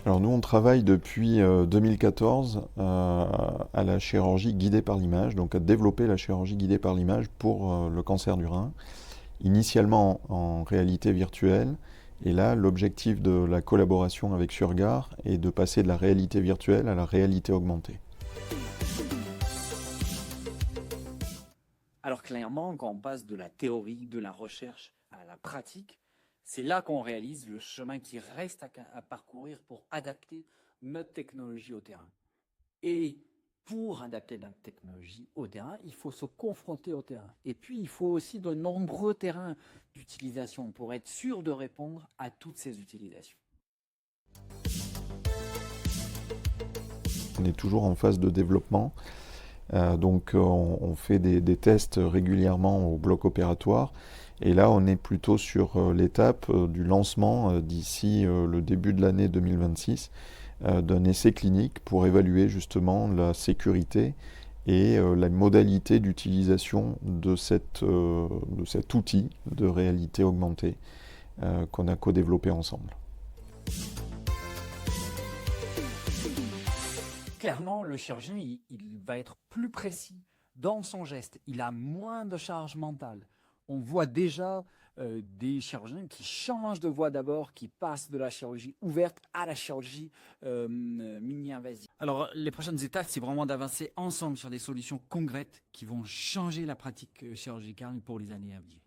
Alors nous, on travaille depuis 2014 à la chirurgie guidée par l'image, donc à développer la chirurgie guidée par l'image pour le cancer du rein, initialement en réalité virtuelle. Et là, l'objectif de la collaboration avec Surgar est de passer de la réalité virtuelle à la réalité augmentée. Alors clairement, quand on passe de la théorie, de la recherche à la pratique, c'est là qu'on réalise le chemin qui reste à parcourir pour adapter notre technologie au terrain. Et pour adapter notre technologie au terrain, il faut se confronter au terrain. Et puis, il faut aussi de nombreux terrains d'utilisation pour être sûr de répondre à toutes ces utilisations. On est toujours en phase de développement. Donc on fait des tests régulièrement au bloc opératoire. Et là, on est plutôt sur l'étape du lancement d'ici le début de l'année 2026 d'un essai clinique pour évaluer justement la sécurité et la modalité d'utilisation de cet outil de réalité augmentée qu'on a co-développé ensemble. Clairement, le chirurgien, il va être plus précis dans son geste. Il a moins de charge mentale. On voit déjà des chirurgiens qui changent de voie d'abord, qui passent de la chirurgie ouverte à la chirurgie mini-invasive. Alors, les prochaines étapes, c'est vraiment d'avancer ensemble sur des solutions concrètes qui vont changer la pratique chirurgicale pour les années à venir.